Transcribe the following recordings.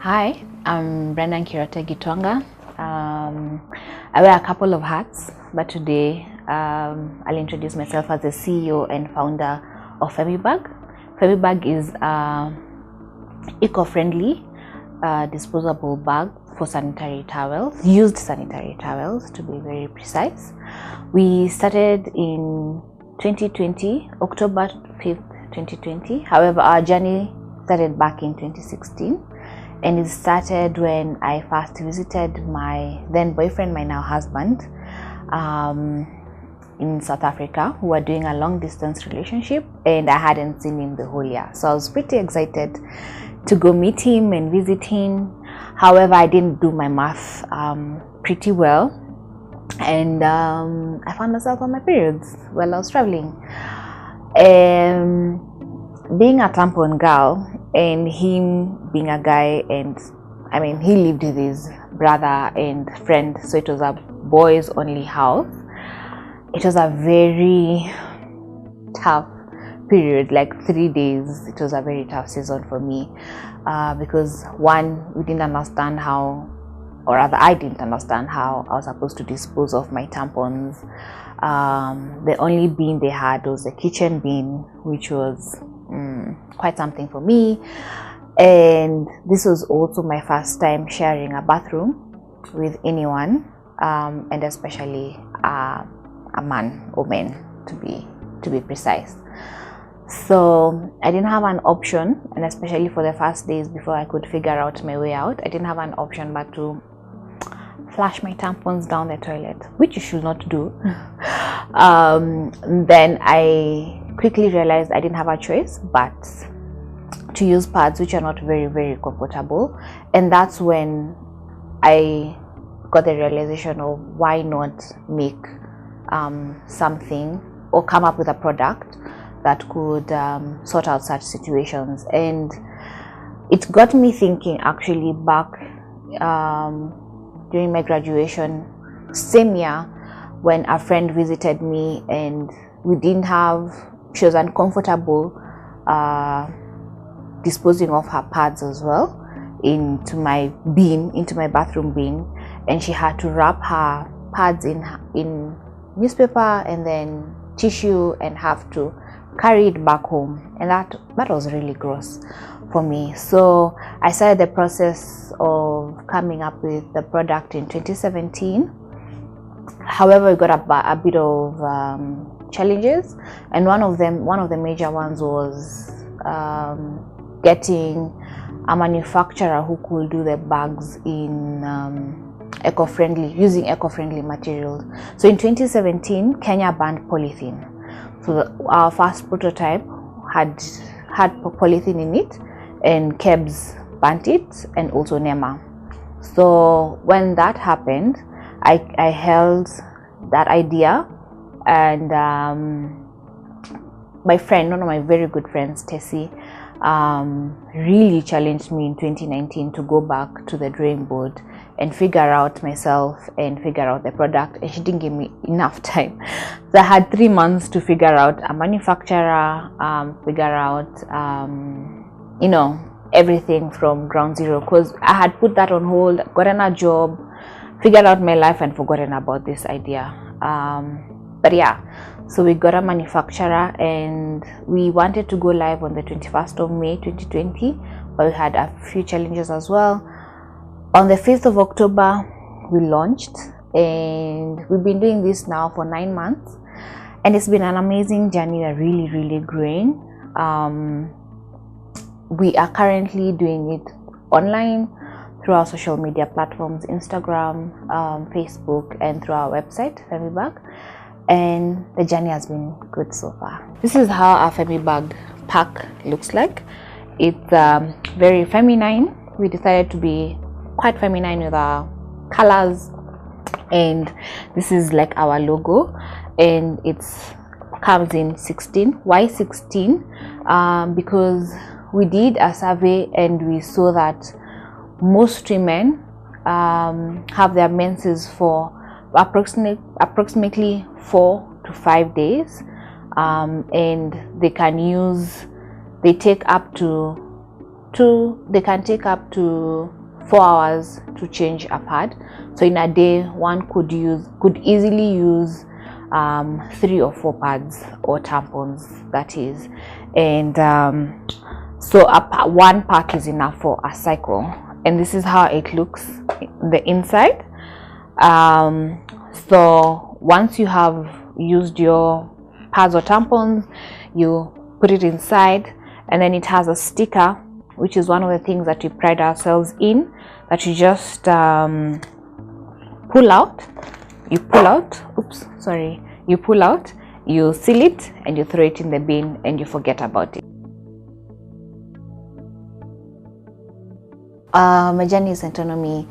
Hi, I'm Brenda Nkirote. I wear a couple of hats, but today I'll introduce myself as the CEO and founder of Femibag. Femibag is eco-friendly disposable bag for sanitary towels, used sanitary towels to be very precise. We started in 2020, October 5th, 2020. However, our journey started back in 2016. And it started when I first visited my then boyfriend, my now husband, in South Africa, who were doing a long distance relationship, and I hadn't seen him the whole year. So I was pretty excited to go meet him and visit him. However, I didn't do my math pretty well, and I found myself on my periods while I was traveling. Being a tampon girl, and him being a guy, and I mean, he lived with his brother and friend, so it was a boys only house. It was a very tough period, like 3 days. It was a very tough season for me because one, we didn't understand how, or rather I didn't understand how I was supposed to dispose of my tampons. The only bin they had was the kitchen bin, which was quite something for me. And this was also my first time sharing a bathroom with anyone, and especially a man or men, to be precise. So I didn't have an option, and especially for the first days before I could figure out my way out, I didn't have an option but to flush my tampons down the toilet, which you should not do. Then I quickly realized I didn't have a choice but to use pads, which are not very comfortable. And that's when I got the realization of why not make something or come up with a product that could sort out such situations. And it got me thinking, actually, back during my graduation, same year, when a friend visited me and she was uncomfortable disposing of her pads as well into my bathroom bin, and she had to wrap her pads in newspaper and then tissue and have to carry it back home, and that was really gross for me. So I started the process of coming up with the product in 2017. However, we got a bit of challenges, and one of the major ones was getting a manufacturer who could do the bags in using eco-friendly materials. So in 2017, Kenya banned polythene. So our first prototype had polythene in it, and KEBS banned it, and also NEMA. So when that happened, I held that idea, and my friend, one of my very good friends, Tessie, really challenged me in 2019 to go back to the drawing board and figure out myself and figure out the product, and she didn't give me enough time. So I had 3 months to figure out a manufacturer, figure out everything from ground zero, because I had put that on hold, gotten a job, figured out my life, and forgotten about this idea. But yeah, so we got a manufacturer, and we wanted to go live on the 21st of May 2020, but we had a few challenges as well. On the 5th of October, we launched, and we've been doing this now for 9 months, and it's been an amazing journey. We're really growing. We are currently doing it online through our social media platforms, Instagram, Facebook, and through our website, Femibag. And the journey has been good so far. This is how our Femibag pack looks like. It's very feminine. We decided to be quite feminine with our colors, and this is like our logo, and it comes in 16. Why 16? Because we did a survey and we saw that most women have their menses for approximately 4 to 5 days, and they take up to they can take up to 4 hours to change a pad. So in a day, one could easily use 3 or 4 pads or tampons, that is. And so one pack is enough for a cycle, and this is how it looks the inside. So once you have used your pads or tampons, you put it inside, and then it has a sticker, which is one of the things that we pride ourselves in, that you just pull out, you seal it, and you throw it in the bin, and you forget about it. My journey in Centonomy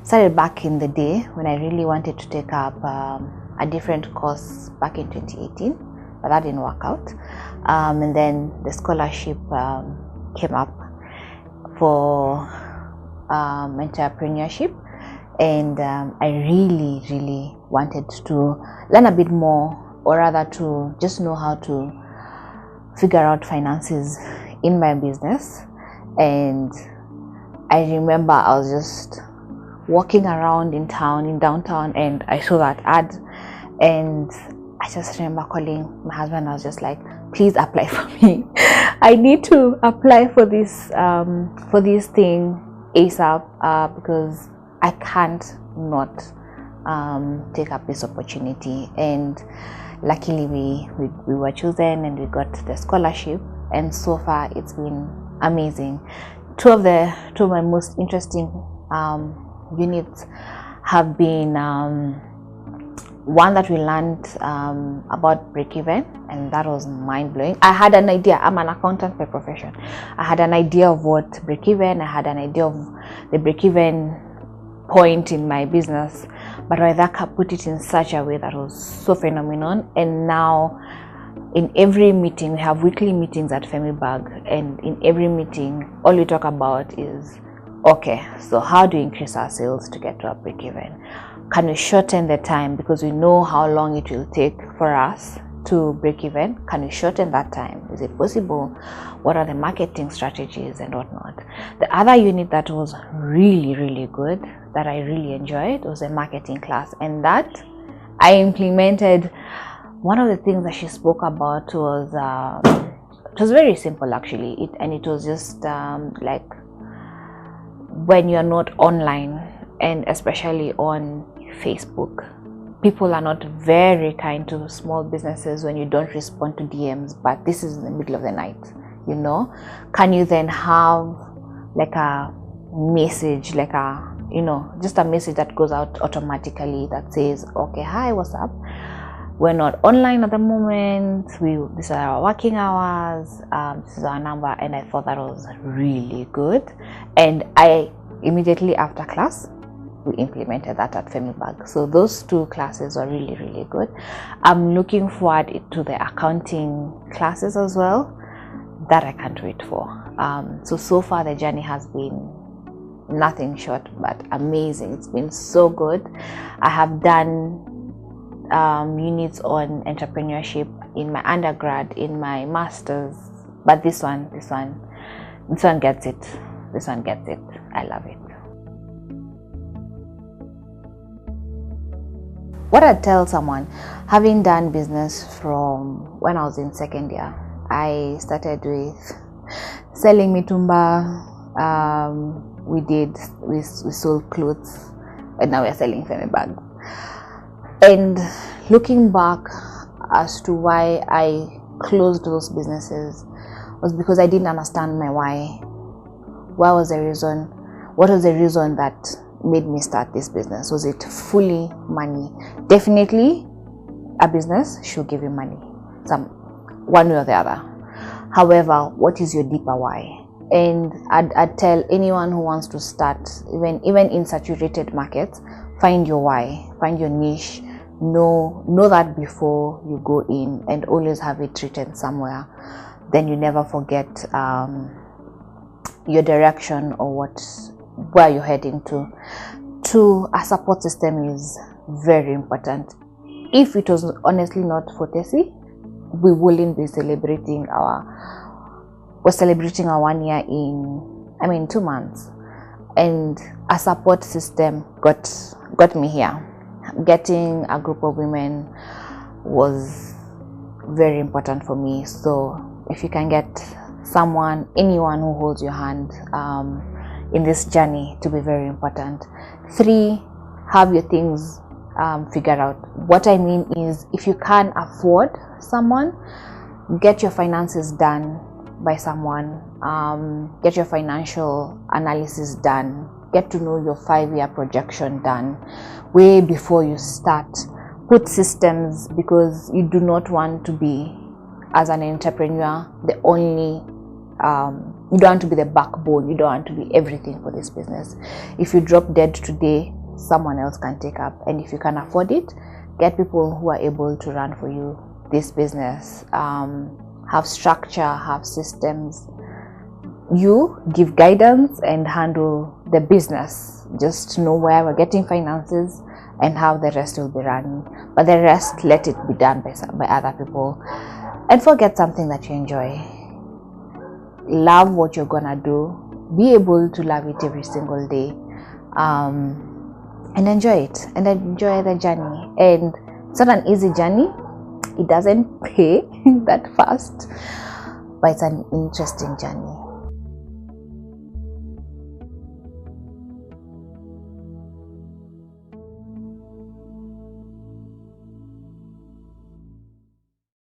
started back in the day when I really wanted to take up a different course back in 2018, but that didn't work out. And then the scholarship came up for entrepreneurship, and I really wanted to learn a bit more, or rather to just know how to figure out finances in my business. And I remember I was just walking around in downtown, and I saw that ad, and I just remember calling my husband. I was just like, please apply for me. I need to apply for this thing ASAP, because I can't not take up this opportunity. And luckily we were chosen, and we got the scholarship, and so far it's been amazing. Two of my most interesting units have been one that we learned about break-even, and that was mind-blowing. I had an idea. I'm an accountant by profession. I had an idea of what break-even, I had an idea of the break-even point in my business, but Raidaka put it in such a way that was so phenomenal. And now in every meeting, we have weekly meetings at Femibag, and in every meeting all we talk about is, okay, so how do we increase our sales to get to a break-even? Can we shorten the time, because we know how long it will take for us to break even? Can we shorten that time? Is it possible? What are the marketing strategies and whatnot? The other unit that was really good, that I really enjoyed, was a marketing class, and that I implemented. One of the things that she spoke about was it was very simple actually. It was just like, when you're not online, and especially on Facebook, people are not very kind to small businesses when you don't respond to DMs, but this is in the middle of the night, you know. Can you then have like a message, like a, you know, just a message that goes out automatically that says, okay, hi, what's up? We're not online at the moment. These are our working hours. This is our number. And I thought that was really good. And I immediately after class, we implemented that at Femibag. So those two classes were really good. I'm looking forward to the accounting classes as well. That I can't wait for. So far the journey has been nothing short but amazing. It's been so good. I have done units on entrepreneurship in my undergrad, in my master's, but this one gets it. This one gets it. I love it. What I'd tell someone, having done business from when I was in second year, I started with selling mitumba. We sold clothes, and now we're selling Femibag. And looking back as to why I closed those businesses was because I didn't understand my why. What was the reason that made me start this business? Was it fully money? Definitely a business should give you money, one way or the other. However, what is your deeper why? And I'd tell anyone who wants to start, even in saturated markets, find your why, find your niche. Know that before you go in, and always have it written somewhere. Then you never forget your direction or where you're heading to. A support system is very important. If it was honestly not for Tessie, we wouldn't be celebrating our 1 year in 2 months, and a support system got me here. Getting a group of women was very important for me. So if you can get anyone who holds your hand in this journey, to be very important. 3, have your things figured out. What I mean is, if you can't afford someone, get your finances done by someone. Get your financial analysis done. Get to know your 5-year projection done way before you start. Put systems, because you do not want to be, as an entrepreneur, the only you don't want to be the backbone. You don't want to be everything for this business. If you drop dead today, someone else can take up. And if you can afford it, get people who are able to run for you this business. Have structure, have systems. You give guidance and handle the business. Just know where we're getting finances and how the rest will be running. But the rest, let it be done by other people. And forget something that you enjoy. Love what you're gonna do. Be able to love it every single day. And enjoy it. And enjoy the journey. And it's not an easy journey. It doesn't pay that fast. But it's an interesting journey.